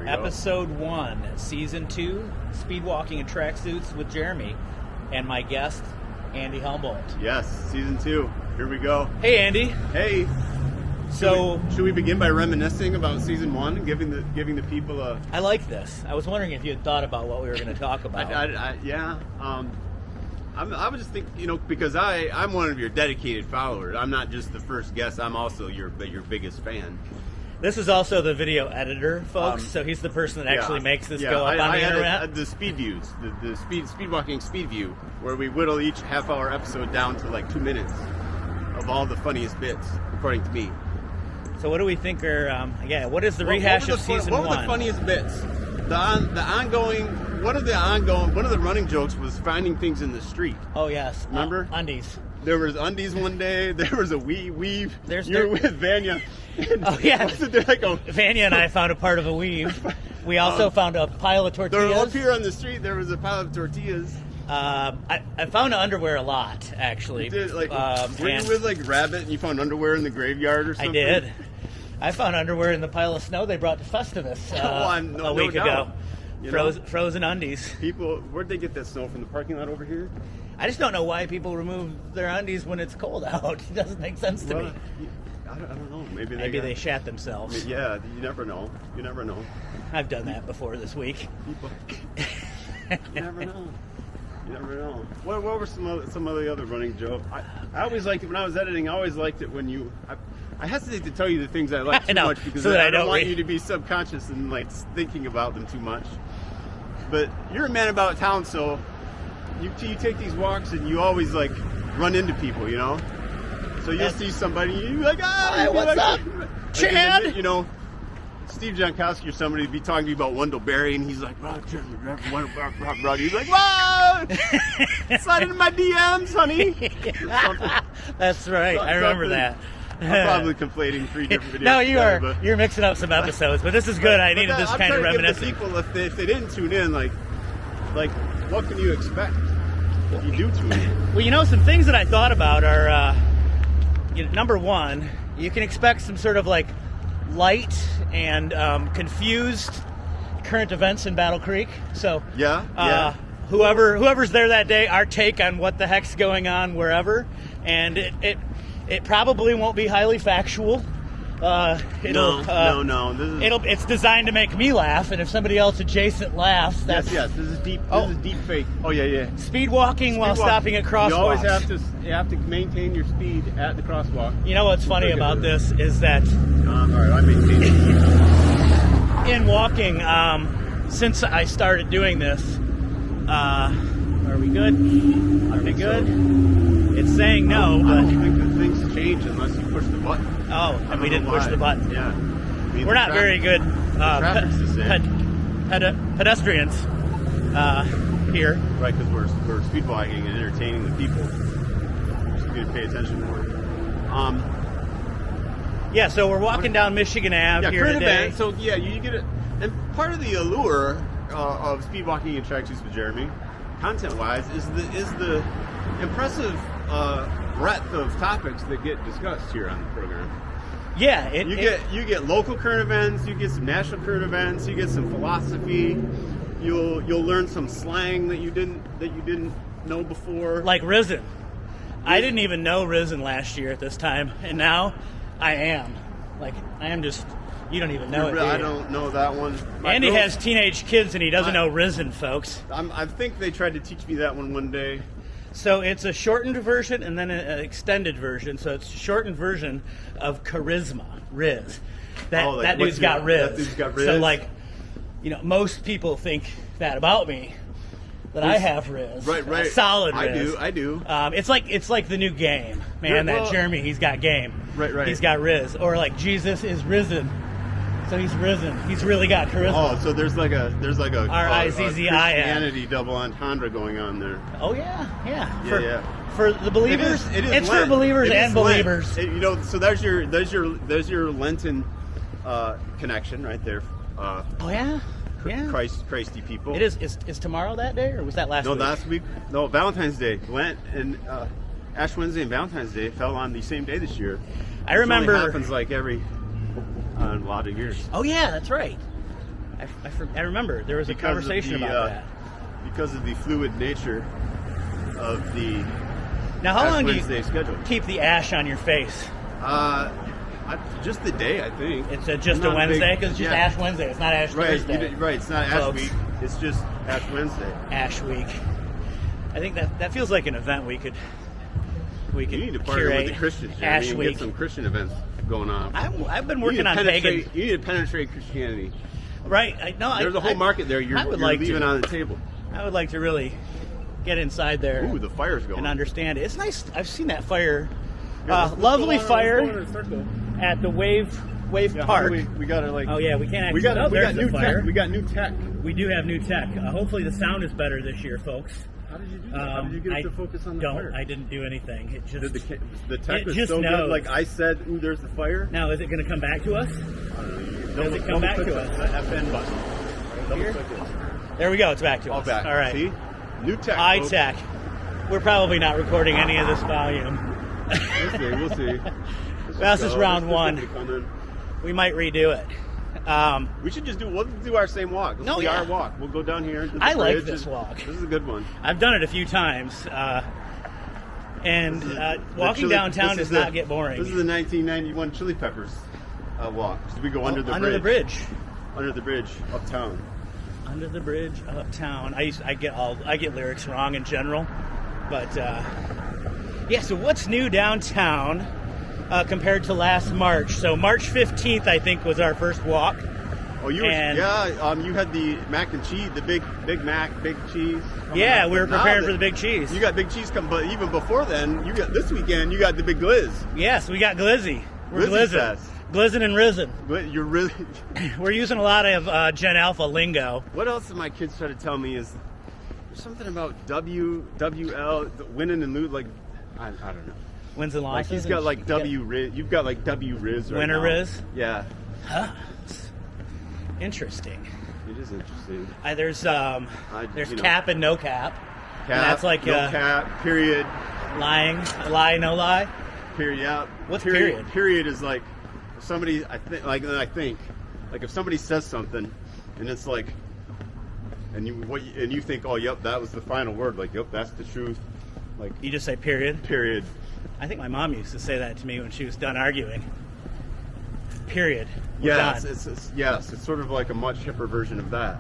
we Episode 1, Season 2, Speedwalking and Tracksuits with Jeremy, and my guest, Andy Humboldt. Yes, Season 2. Here we go. Hey, Andy. Hey. Should we begin by reminiscing about Season 1 and giving the people a... I like this. I was wondering if you had thought about what we were going to talk about. Yeah. I would just think, because I'm one of your dedicated followers. I'm not just the first guest. I'm also your biggest fan. This is also the video editor, folks, so he's the person that actually makes this go up on the internet. The speed views, the Speedwalking speed view, where we whittle each half-hour episode down to like 2 minutes of all the funniest bits, according to me. So what do we think are, what is the rehash of Season 1? What were the funniest bits? One of the running jokes was finding things in the street. Oh, yes. Remember? Undies. There was undies one day. There was a weave. You're with Vanya. Oh, yeah. Wasn't there like Vanya and I found a part of a weave. We also found a pile of tortillas. Up here on the street, there was a pile of tortillas. I found underwear a lot, actually. You did, were you with like Rabbit and you found underwear in the graveyard or something? I did. I found underwear in the pile of snow they brought to Festivus a week ago. Frozen undies. People, where'd they get that snow from? The parking lot over here? I just don't know why people remove their undies when it's cold out. It doesn't make sense to me. I don't know. Maybe they shat themselves. Yeah, you never know. I've done that before this week. People, you never know. You never know. What were some of the other running jokes? I always liked it when I was editing. I always liked it when you. I hesitate to tell you the things I like too much because I don't want you to be subconscious and like thinking about them too much. But you're a man about town, so you take these walks and you always like run into people, So you'll see somebody, you're like, hi, what's up, Chad? Steve Jankowski or somebody would be talking to you about Wendell Berry, and he's like, he's like, whoa, slide into my DMs, honey. That's right. I remember that. I'm probably conflating 3 different videos. No, you are. You're mixing up some episodes, but this is good. I needed this kind of reminiscence. People, if they didn't tune in, like, what can you expect if you do tune in? Well, some things that I thought about are, number one, you can expect some sort of like light and confused current events in Battle Creek. So whoever's there that day, our take on what the heck's going on wherever, and it probably won't be highly factual. It's designed to make me laugh, and if somebody else adjacent laughs, that's yes. This is deep. This is deep fake. Oh yeah. Speedwalking while stopping at crosswalks. You always have to maintain your speed at the crosswalk. You know what's funny about this is that all right, I maintain it. In walking, since I started doing this, are we good? Are we good? It's saying no, but I don't think that things change unless you push the button. Oh, and we didn't push the button. Yeah. We're not very good pedestrians here. Right, because we're speedwalking and entertaining the people. Just need to pay attention more. So we're walking down Michigan Ave here today. So you get it. And part of the allure of speedwalking and tracksuits with Jeremy, content-wise, is the impressive breadth of topics that get discussed here on the program. Yeah, you get local current events, you get some national current events, you get some philosophy. You'll learn some slang that you didn't know before. Like Risen. I didn't even know Risen last year at this time, and now I am. You don't even know it. I don't know that one. Andy has teenage kids and he doesn't know Risen, folks. I think they tried to teach me that one day. So it's a shortened version and then an extended version. So it's a shortened version of Charisma, Riz. That dude's got Riz. That dude's got Riz. So most people think that about me. That I have Riz. Right. Solid Riz. I do. It's like the new game, man. Jeremy, he's got game. Right. He's got Riz. Or like Jesus is risen. So he's risen. He's really got charisma. Oh, so there's like a R-I-Z-Z-I-N Christianity double entendre going on there. Oh yeah. For the believers, it's Lent. For believers and believers. So there's your Lenten connection right there. Oh yeah. Yeah. Christy people. It is. Is tomorrow that day, or was that last week? No, last week. No, Valentine's Day. Lent and Ash Wednesday and Valentine's Day fell on the same day this year. I remember. It happens like every a lot of years. Oh yeah, that's right. I remember there was a conversation about that. Because of the fluid nature of the now, how long do you schedule. Keep the ash on your face? Just the day, I think. It's just a Wednesday because it's just Ash Wednesday. It's not Ash Thursday. Right. It's not Ash Week. It's just Ash Wednesday. Ash Week. I think that feels like an event we could you need to partner with the Christians, Jeremy, and get some Christian events going on. I've been working on pagan. You need to penetrate Christianity. Right. There's a whole market there. You're leaving on the table. I would like to really get inside there. Ooh, the fire's going. And understand it. It's nice. I've seen that fire. Lovely fire at the Wave Park. We got to like. Oh yeah, we can't actually. We got new tech. We got new tech. We do have new tech. Hopefully the sound is better this year, folks. How did you do that? How did you get it to focus on the fire? I didn't do anything. It just the tech was so good. Like I said, ooh, there's the fire. Now is it going to come back to us? Does it come back to us? FN button. There we go. It's back to us. Back. All right. See, new tech. High tech. We're probably not recording any of this volume. We'll see. This is round one. We might redo it. We should just we'll do our same walk. Our walk. We'll go down here. I like this walk. This is a good one. I've done it a few times. Walking downtown does not get boring. This is the 1991 Chili Peppers walk. So we go under the bridge. Under the bridge uptown. Under the bridge uptown. I get lyrics wrong in general, but So what's new downtown compared to last March? So March 15th, I think, was our first walk. Oh, you had the mac and cheese, the Big Mac, big cheese. Yeah, we were preparing for the big cheese. You got big cheese coming, but even before then, this weekend you got the big glizz. Yes, we got glizzy. We're glizzing. Glizzing and risen. You're really. We're using a lot of Gen Alpha lingo. What else did my kids try to tell me is there's something about WL, winning and losing, like, I don't know. Wins and losses. Like he's got like W Riz. You've got like W Riz right Winner now. Riz? Yeah. Huh. Interesting. It is interesting. There's cap and no cap. Cap. And that's like no cap. Period. Lying. Lie. No lie. Period. Yeah. What's period? Period is like if somebody. I think if somebody says something, and it's like, and you think, oh, yep, that was the final word. Like, yep, that's the truth. Like you just say period. Period. I think my mom used to say that to me when she was done arguing. Period. Yes, it's sort of like a much hipper version of that.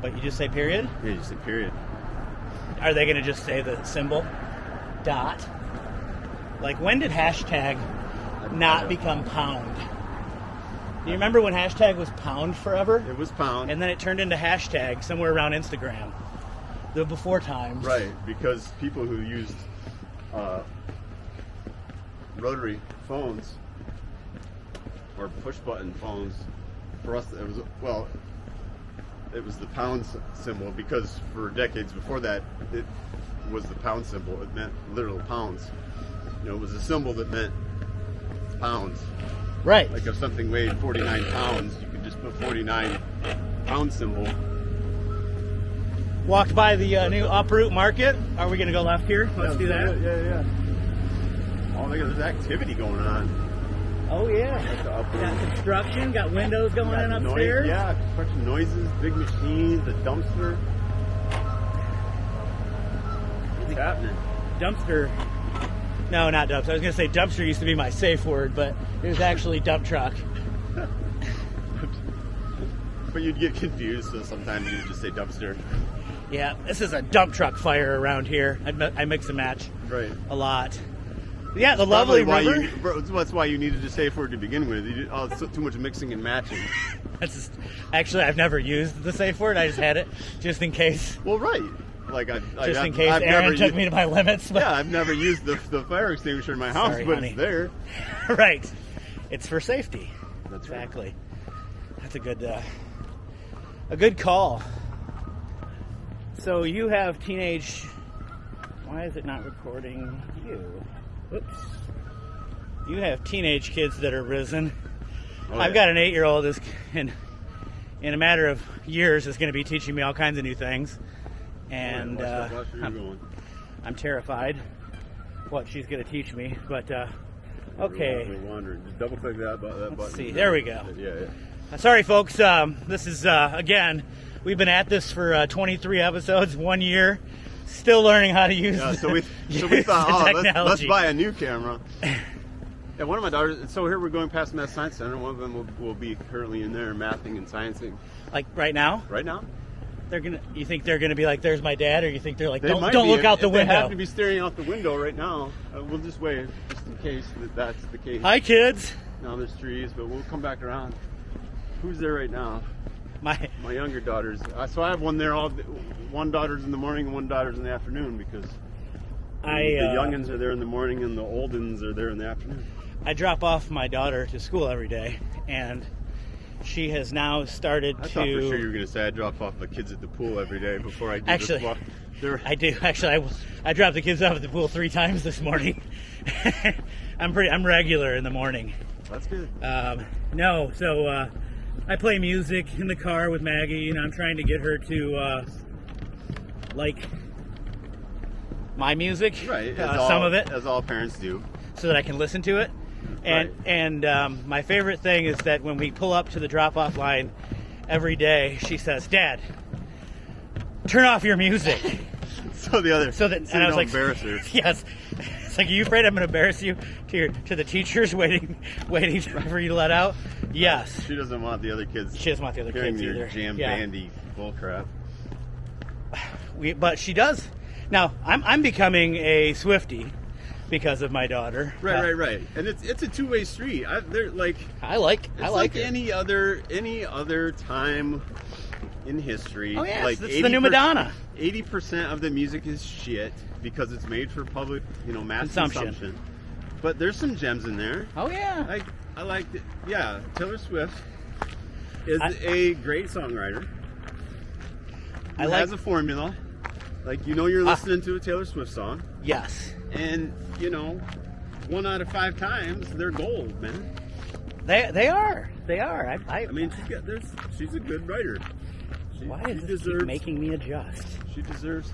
But you just say period? Yeah, you just say period. Are they going to just say the symbol? Dot? Like, when did hashtag not become pound? Do you remember when hashtag was pound forever? It was pound. And then it turned into hashtag somewhere around Instagram. The before times. Right, because people who used rotary phones or push button phones, for us it was the pound symbol, because for decades before that it was the pound symbol. It meant literal pounds. It was a symbol that meant pounds. Right. Like if something weighed 49 pounds, you could just put 49 pound symbol. Walked by the new Uproot Market. Are we going to go left here? Let's do that. Yeah. Oh, look at there's activity going on. Oh, yeah. Got construction, got windows going in upstairs. Construction noises, big machines, the dumpster. What's happening? Dumpster. No, not dumpster. I was going to say dumpster used to be my safe word, but it was actually dump truck. But you'd get confused, so sometimes you'd just say dumpster. Yeah, this is a dump truck fire around here. I mix and match a lot. Yeah, the lovely river. That's why you needed a safe word to begin with. It's too much mixing and matching. Actually, I've never used the safe word. I just had it just in case. Well, right. In case Aaron took me to my limits. But... Yeah, I've never used the fire extinguisher in my house, but honey. It's there. Right. It's for safety. That's exactly. Right. That's a good call. So you have teenage. Why is it not recording you? Oops. You have teenage kids that are risen. Oh, I've got an 8-year-old who's in a matter of years is going to be teaching me all kinds of new things, and I'm terrified what she's going to teach me. But okay. Just double click that button. Let's see. There we go. Yeah. Sorry, folks. This is, again, we've been at this for 23 episodes, 1 year. Still learning how to use so we thought, let's buy a new camera. Yeah, one of my daughters, so here we're going past Math Science Center. One of them will be currently in there mathing and sciencing. Like right now? Right now. You think they're gonna be like, there's my dad, or you think they're like, don't look out the window? They have to be staring out the window right now. We'll just wait, just in case that's the case. Hi, kids. No, there's trees, but we'll come back around. Who's there right now? My younger daughters. So I have one there. One daughter's in the morning and one daughter's in the afternoon because the youngins are there in the morning and the oldins are there in the afternoon. I drop off my daughter to school every day, and she has now started I thought for sure you were going to say I drop off the kids at the pool every day before I do Actually, this walk. I do. Actually, I dropped the kids off at the pool 3 times this morning. I'm regular in the morning. That's good. So I play music in the car with Maggie, and I'm trying to get her to like my music, right? Some of it, as all parents do, so that I can listen to it. And my favorite thing is that when we pull up to the drop-off line every day, she says, "Dad, turn off your music." so the other, so and I was like, embarrass her. Yes. It's like, are you afraid I'm going to embarrass you to the teachers waiting for you to let out? Yes. She doesn't want the other kids. She doesn't want the other kids hearing either. Your jam bandy bullcrap. But she does. Now I'm becoming a Swiftie because of my daughter. Right. And it's a two-way street. I like any other time in history. Oh yeah, like it's the new Madonna. 80% of the music is shit because it's made for public, mass consumption. But there's some gems in there. Oh yeah. I like it. Yeah, Taylor Swift is a great songwriter. Has a formula. You're listening to a Taylor Swift song. Yes. And 1 out of 5 times they're gold, man. They are. I mean, she's a good writer. Why is this keep making me adjust? She deserves.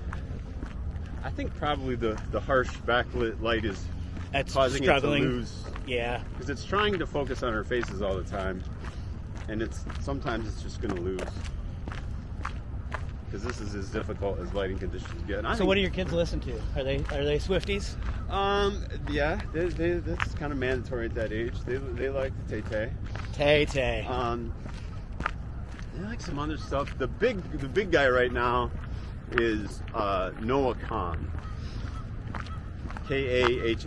I think probably the harsh backlit light is causing struggling. It to lose. Yeah. Because it's trying to focus on her faces all the time, and sometimes it's just going to lose. Because this is as difficult as lighting conditions get. So what do your kids listen to? Are they Swifties? Yeah, that's kind of mandatory at that age. They like the Tay-Tay. Tay-Tay. They like some other stuff. The big guy right now is Noah Kahan. Kahan.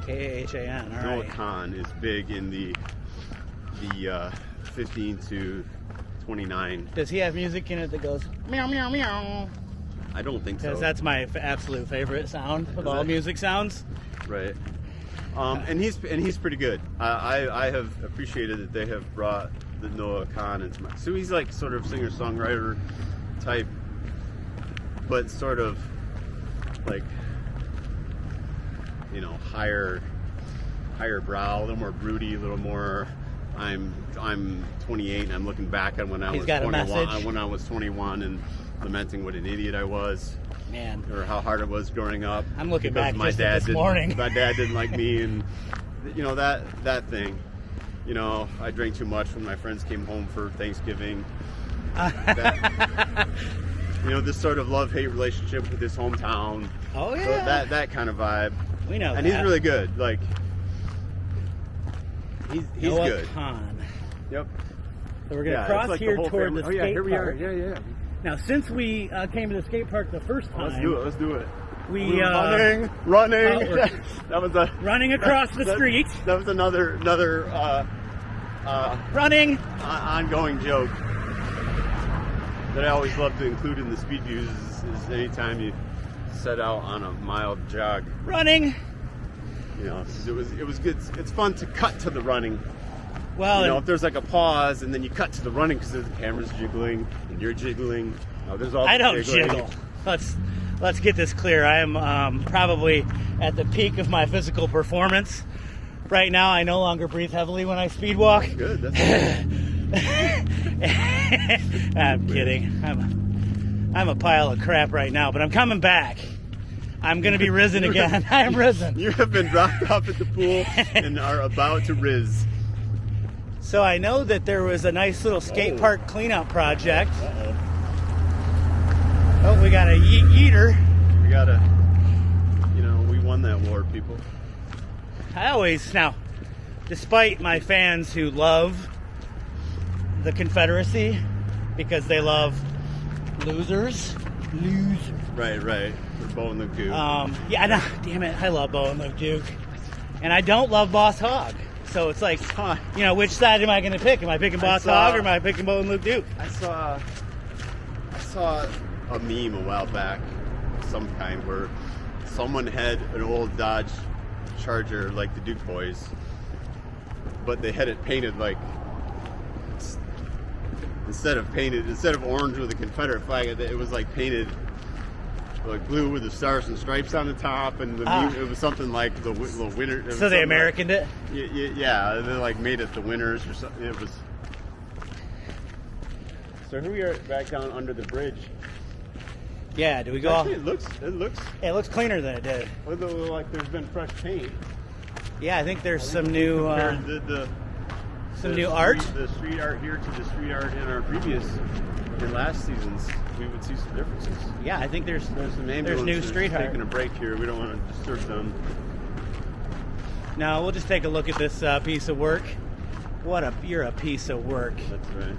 Kahan. All Noah right. Kahan is big in the 15 to 29. Does he have music in it that goes meow meow meow? I don't think so. Because that's my absolute favorite sound of all music sounds. Right. And he's pretty good. I have appreciated that they have brought the Noah Kahan into my. So he's like sort of singer-songwriter type, but sort of like higher brow, a little more broody, a little more. I'm 28 and I'm looking back on when I was 21. When I was 21 and lamenting what an idiot I was. Man. Or how hard it was growing up. I'm looking back this morning. My dad didn't like me, and that thing. I drank too much when my friends came home for Thanksgiving. This sort of love-hate relationship with his hometown. Oh yeah. So that kind of vibe. We know. And he's really good. Like he's Noah good. Kahan. Yep. So we're gonna cross here toward the skate park. Oh yeah, here we are. Yeah. Now, since we came to the skate park the first time, let's do it. We running. That was running across the street. That was another running ongoing joke that I always love to include in the speed views is anytime you set out on a mild jog. Running. It was good. It's fun to cut to the running. Well, if there's like a pause and then you cut to the running because the camera's jiggling and you're jiggling. There's all. I don't jiggle. Let's get this clear. I am probably at the peak of my physical performance right now. I no longer breathe heavily when I speed walk. Good. That's I'm kidding. I'm a pile of crap right now, but I'm coming back. I'm going to be risen again. I am risen. You have been dropped off at the pool and are about to rizz. So I know that there was a nice little skate park cleanup project. Uh-oh. Oh, we got a yeeter. We got a, we won that war, people. Now, despite my fans who love the Confederacy because they love losers. Right. For Bo and Luke Duke. Yeah, no, damn it, I love Bo and Luke Duke. And I don't love Boss Hogg. So it's like, which side am I going to pick? Am I picking Boss Hogg or am I picking Bo and Luke Duke? I saw a meme a while back, some kind, where someone had an old Dodge Charger like the Duke boys, but they had it painted like, instead of orange with a Confederate flag, it was like painted like blue with the stars and stripes on the top, and it was something like the winner. So they Americaned it? Yeah, they like made it the winners or something. It was. So here we are back down under the bridge. Yeah, do we go? Actually, it looks cleaner than it did. Although like there's been fresh paint. Yeah, I think there's some new new art. The street art here to the street art in last seasons, we would see some differences. Yeah, I think there's new street art. Taking a break here. We don't want to disturb them. No, we'll just take a look at this piece of work. You're a piece of work. That's right.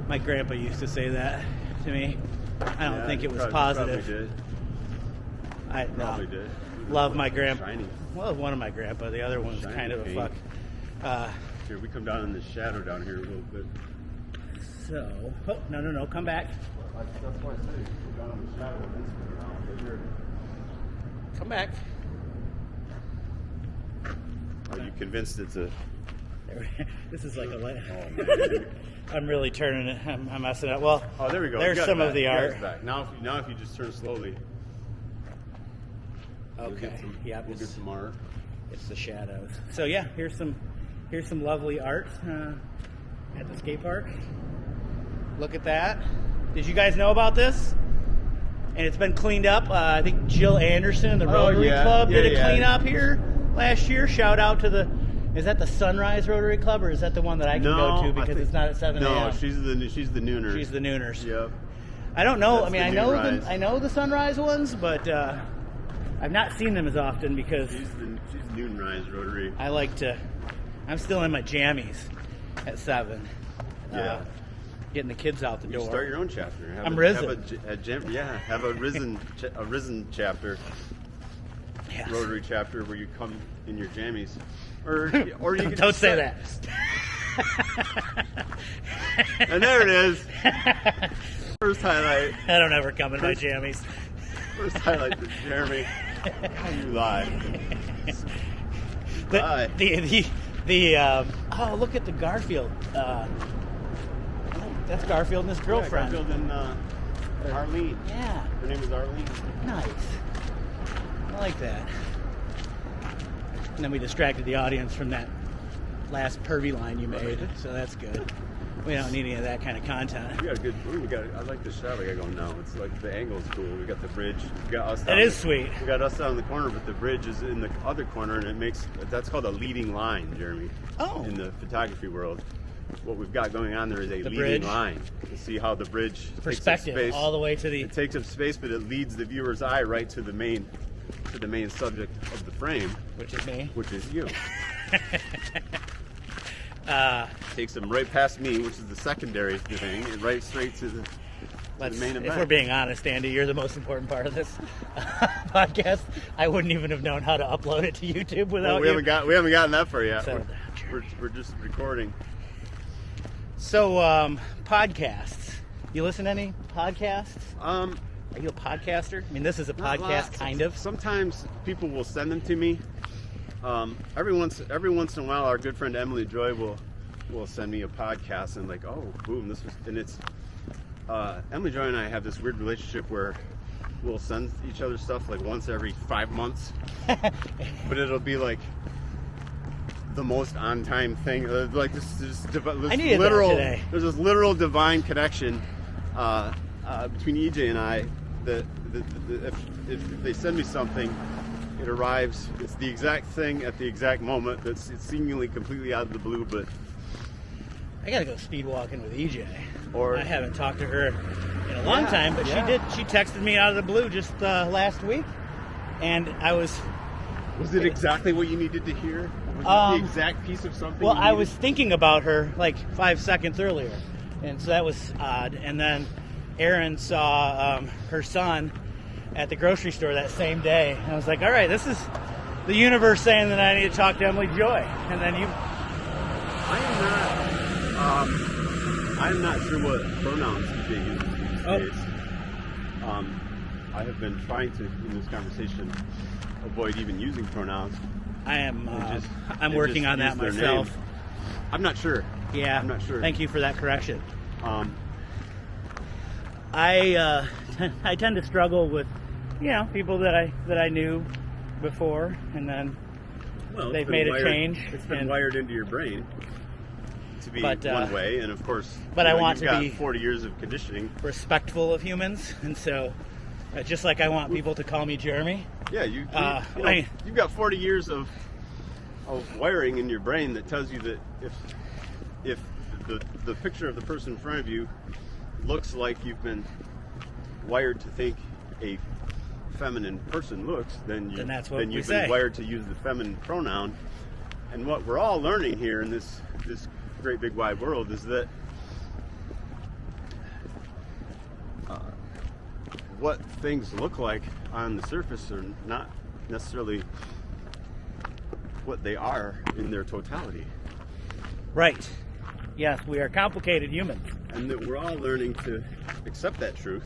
My grandpa used to say that to me. I don't think it was positive. Probably did. Probably did. Love my grandpa. Shiny. Well, one of my grandpa. The other one's kind of a fuck. Here, we come down in the shadow down here a little bit. So, no, come back. That's why I said come down in the shadow. Come back. Are you convinced it's a... This is like a light. Oh, man. I'm really turning it. I'm messing up. Well, there we go. There's some of the art. Back. Now if you just turn slowly. Okay. We'll get some art. It's the shadows. So yeah, here's some lovely art at the skate park. Look at that. Did you guys know about this? And it's been cleaned up. I think Jill Anderson and the Rotary Club did a cleanup here last year. Shout out to is that the Sunrise Rotary Club, or is that the one that I can go to because it's not at 7 a.m.? No, she's the Nooners. She's the Nooners. Yep. I don't know. That's I know the Sunrise ones, but I've not seen them as often because she's Noonrise Rotary. I'm still in my jammies at 7. Yeah. Getting the kids out the door. Start your own chapter. I'm risen. Have a risen chapter. Yes. Rotary chapter where you come in your jammies, or you can don't say that. And there it is. First highlight. I don't ever come in my jammies. First highlight for Jeremy. How you lie. Look at the Garfield. That's Garfield and his girlfriend. Yeah, Garfield and Arlene. Yeah. Her name is Arlene. Nice. I like that. And then we distracted the audience from that last pervy line you made, so that's good. We don't need any of that kind of content. We got a good. I like the shot we got going now. It's like the angle's cool. We got the bridge. We got us. It is sweet. We got us down in the corner, but the bridge is in the other corner, and that's called a leading line, Jeremy. Oh. In the photography world, what we've got going on there is a leading bridge. line. You see how the bridge perspective takes up space, all the way to the. It takes up space, but it leads the viewer's eye right to the main subject of the frame, which is me. Which is you. Takes them right past me, which is the secondary thing, and right straight to the main event. If we're being honest, Andy, you're the most important part of this podcast. I wouldn't even have known how to upload it to YouTube without we you. haven't gotten that far yet. So, we're just recording. So, podcasts. You listen to any podcasts? Are you a podcaster? I mean, this is a podcast, kind of. Sometimes people will send them to me. Every once in a while, our good friend Emily Joy will send me a podcast and it's Emily Joy and I have this weird relationship where we'll send each other stuff like once every 5 months, but it'll be like the most on time thing. Like this literal. Today. There's this literal divine connection between EJ and I. That if they send me something, it arrives. It's the exact thing at the exact moment. It's seemingly completely out of the blue, but I gotta go speed walking with EJ. Or I haven't talked to her in a long time, but she texted me out of the blue just last week, and I was. Was it exactly what you needed to hear? Was it the exact piece of something? Well, I was thinking about her like 5 seconds earlier, and so that was odd. And then Erin saw her son at the grocery store that same day, and I was like, all right, this is the universe saying that I need to talk to Emily Joy. And then you. I'm not sure what pronouns EJ uses these days. I have been trying to, in this conversation, avoid even using pronouns. I am. I'm working on that myself. I'm not sure. Yeah, I'm not sure. Thank you for that correction. I tend to struggle with, people that I knew before, and then they've made a change. It's been wired into your brain to be one way, and of course, but I want to be 40 years of conditioning, respectful of humans, and so just like I want people to call me Jeremy. Yeah, you've got 40 years of wiring in your brain that tells you that if the picture of the person in front of you looks like you've been wired to think a feminine person looks, then you've been wired to use the feminine pronoun. And what we're all learning here in this great big wide world is that what things look like on the surface are not necessarily what they are in their totality. Right. Yes, we are complicated humans. And that we're all learning to accept that truth,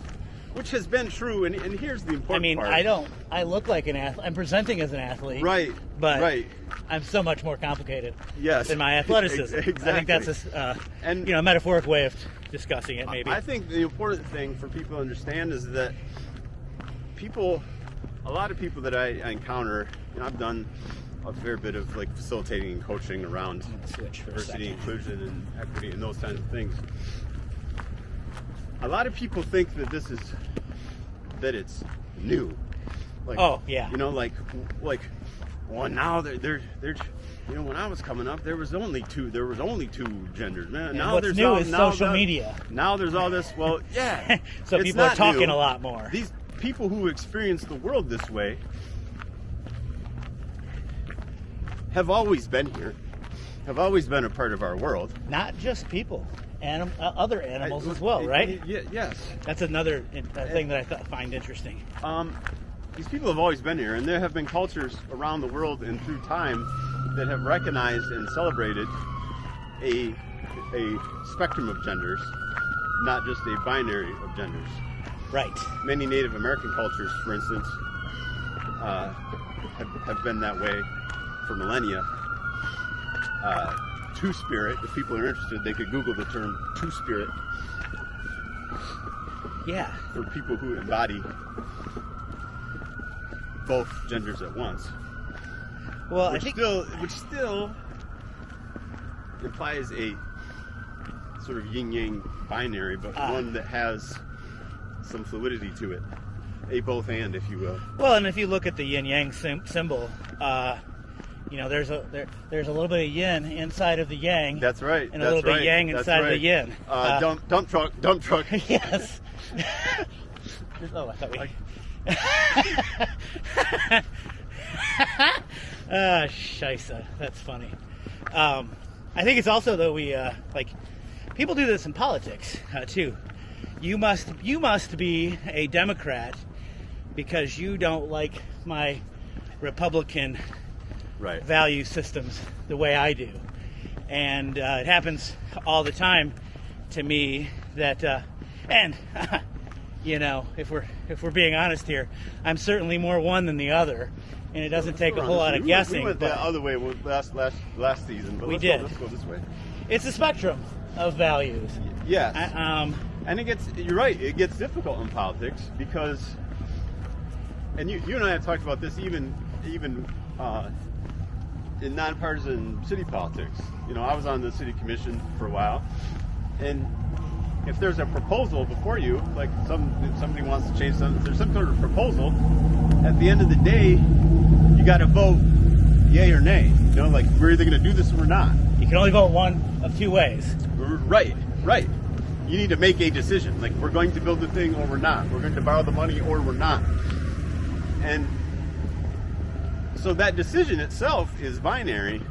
which has been true, and here's the important part. I look like an athlete. I'm presenting as an athlete. Right. But right. I'm so much more complicated than my athleticism. Exactly. I think that's a metaphoric way of discussing it, maybe. I think the important thing for people to understand is that a lot of people that I encounter, I've done a fair bit of facilitating and coaching around diversity, inclusion, and equity, and those kinds of things. A lot of people think that it's new. Oh yeah. Well, now they're when I was coming up, there was only two genders, man. And now what's new is social media. Now there's all this. Well, yeah. So people are talking a lot more. These people who experience the world this way have always been here, have always been a part of our world. Not just people, other animals as well, right? Yes. That's another thing that I find interesting. These people have always been here, and there have been cultures around the world and through time that have recognized and celebrated a spectrum of genders, not just a binary of genders. Right. Many Native American cultures, for instance, have been that way for millennia. Two-spirit, if people are interested, they could Google the term two-spirit. Yeah. For people who embody both genders at once. Well, which still implies a sort of yin-yang binary, but one that has some fluidity to it. A both and, if you will. Well, and if you look at the yin-yang symbol, there's a little bit of yin inside of the yang. That's right. And a little bit of yang inside of the yin. Dump truck. Yes. Oh, I thought we... Scheisse. That's funny. I think it's also, though, people do this in politics, too. You must be a Democrat because you don't like my Republican value systems the way I do. And it happens all the time to me that, if we're being honest here, I'm certainly more one than the other, and it doesn't take a whole lot of guessing. We went the other way last season, but let's go this way. It's a spectrum of values. Yes. And you're right, it gets difficult in politics because, and you and I have talked about this even in nonpartisan city politics. I was on the city commission for a while, and if there's a proposal before you, if somebody wants to change something, if there's some sort of proposal, at the end of the day, you got to vote yay or nay. You know, like we're either going to do this or we're not. You can only vote one of two ways. Right. You need to make a decision. Like we're going to build the thing or we're not. We're going to borrow the money or we're not. And so that decision itself is binary,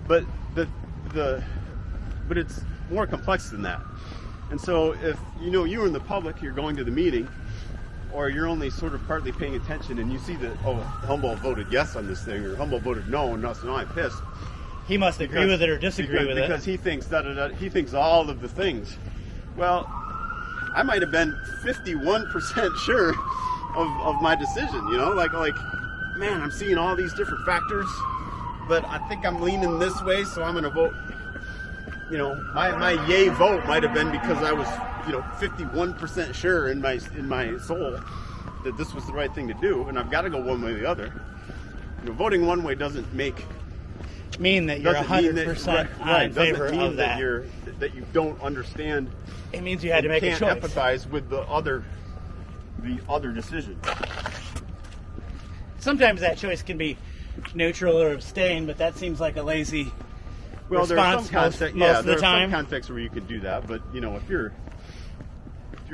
but but it's more complex than that. And so if you're in the public, you're going to the meeting, or you're only sort of partly paying attention, and you see that Humboldt voted yes on this thing, or Humboldt voted no, and so now I'm pissed. He must agree with it or disagree with it because he thinks he thinks all of the things. Well, I might have been 51% sure of my decision. Like man, I'm seeing all these different factors, but I think I'm leaning this way, so I'm going to vote. My yay vote might have been because I was 51% sure in my soul that this was the right thing to do, and I've got to go one way or the other. Voting one way doesn't mean that you're 100% in favor of that. That you don't understand. It means you had to make a choice. Can't empathize with the other decision. Sometimes that choice can be neutral or abstain, but that seems like a lazy response there are some most of the time. Some contexts where you can do that, but if you're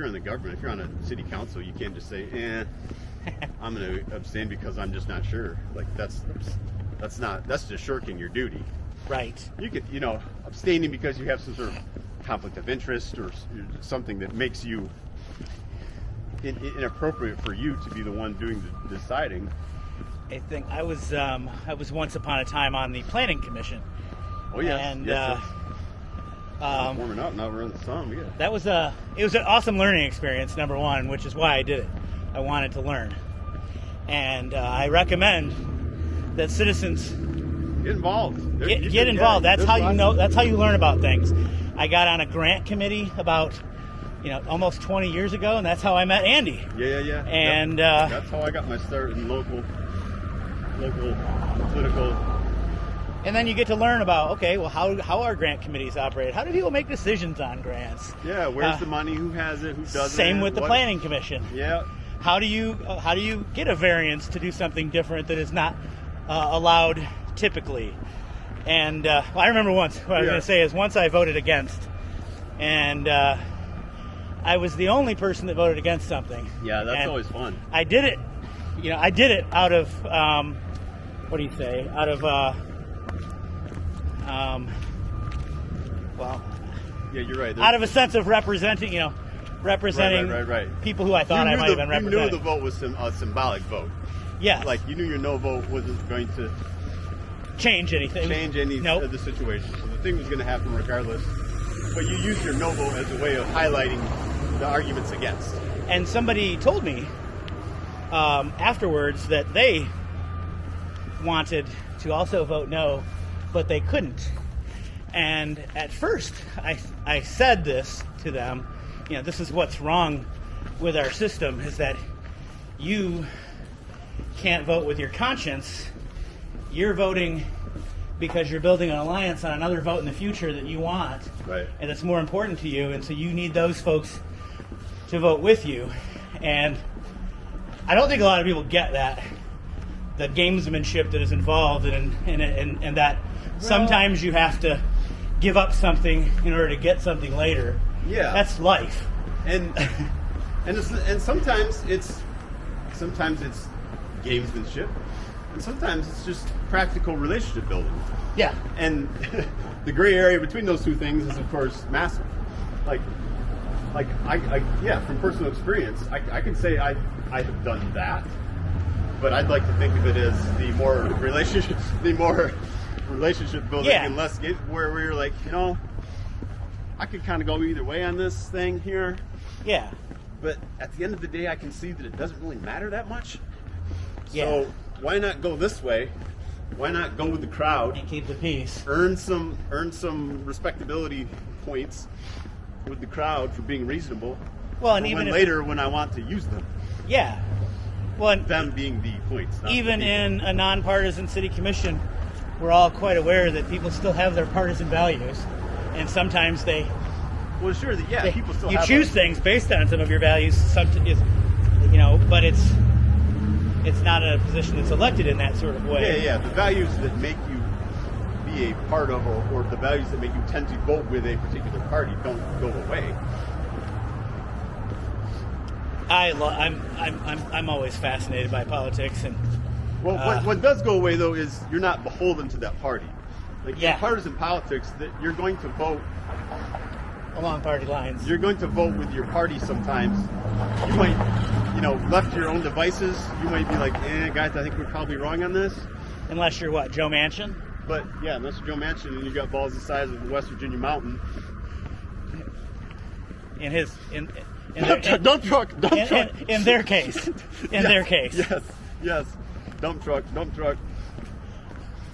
in the government, if you're on a city council, you can't just say, I'm going to abstain because I'm just not sure. Like that's just shirking your duty. Right. You could, abstaining because you have some sort of conflict of interest or something that makes you inappropriate for you to be the one doing the deciding. I think I was once upon a time on the planning commission. Oh yes, and yes. Warming up now we're in the sun. Yeah. It was an awesome learning experience. Number one, which is why I did it. I wanted to learn, and I recommend that citizens get involved. Get involved. That's how you know. That's how you learn about things. I got on a grant committee about almost 20 years ago, and that's how I met Andy. Yeah. And that's how I got my start in local political. And then you get to learn about, how are grant committees operated? How do people make decisions on grants? Yeah, where's the money? Who has it? Who doesn't? Same with the planning commission. Yeah. How do you get a variance to do something different that is not allowed typically? And I remember once, what I was going to say is once I voted against, and I was the only person that voted against something. Yeah, that's always fun. I did it. I did it out of what do you say? Out of yeah, you're right. Out of a sense of representing, right. people who I thought I might have been representing. You knew the vote was a symbolic vote. Yes. Like you knew your no vote wasn't going to change anything. Of the situation. So the thing was going to happen regardless. But you used your no vote as a way of highlighting the arguments against. And somebody told me afterwards that they wanted to also vote no, but they couldn't. And at first, I said this to them, this is what's wrong with our system, is that you can't vote with your conscience. You're voting because you're building an alliance on another vote in the future that you want. Right. And it's more important to you, and so you need those folks to vote with you. And I don't think a lot of people get that, the gamesmanship that is involved and that sometimes you have to give up something in order to get something later. Yeah. That's life. And sometimes it's gamesmanship, and sometimes it's just practical relationship building. Yeah. And the gray area between those two things is, of course, massive. Like from personal experience, I can say I have done that, but I'd like to think of it as the more relationship building and less where you're like, I could kind of go either way on this thing here. Yeah. But at the end of the day, I can see that it doesn't really matter that much. Yeah. So why not go this way? Why not go with the crowd and keep the peace? Earn some respectability points with the crowd for being reasonable. Well, and even later when I want to use them. Yeah. Well, and them being the points. Even in a nonpartisan city commission, we're all quite aware that people still have their partisan values, and sometimes they. Well, sure. People still. You choose things based on some of your values. But it's. it's not a position that's elected in that sort of way. Yeah. The values that make you be a part of, or the values that make you tend to vote with a particular party, don't go away. I'm always fascinated by politics, and what does go away though is you're not beholden to that party. Like in partisan politics, that you're going to vote along party lines. You're going to vote with your party sometimes. You might, left to your own devices, you might be like, guys, I think we're probably wrong on this. Unless you're what, Joe Manchin? But yeah, unless you're Joe Manchin and you got balls the size of the West Virginia mountain. Dump truck. In their case. Their case. Yes. Dump truck.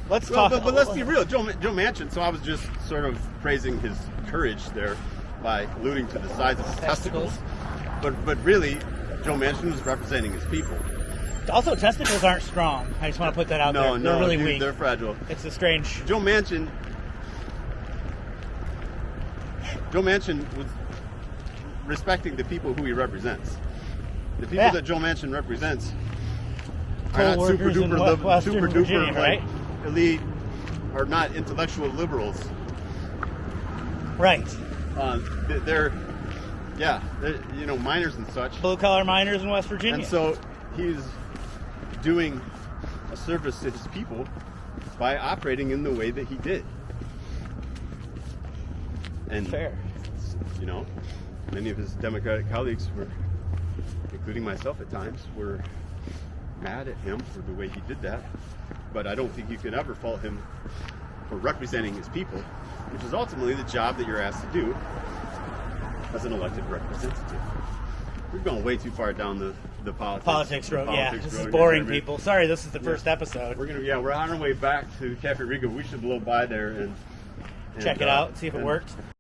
Let's talk. But let's be real. Joe Manchin. So I was just sort of praising his courage there by alluding to the size of his testicles. But really, Joe Manchin was representing his people. Also, testicles aren't strong. I just want to put that out there. They're really weak. They're fragile. It's a strange. Joe Manchin was respecting the people who he represents. The people that Joe Manchin represents are not super duper right? elite, are not intellectual liberals. Right. They're miners and such. Blue collar miners in West Virginia. And so he's doing a service to his people by operating in the way that he did. And fair. Many of his Democratic colleagues were, including myself at times, were mad at him for the way he did that. But I don't think you can ever fault him for representing his people, which is ultimately the job that you're asked to do as an elected representative. We've gone way too far down the politics road. This is boring, people. Sorry, this is the first episode. We're on our way back to Cafe Riga. We should blow by there and check it out, see if it worked.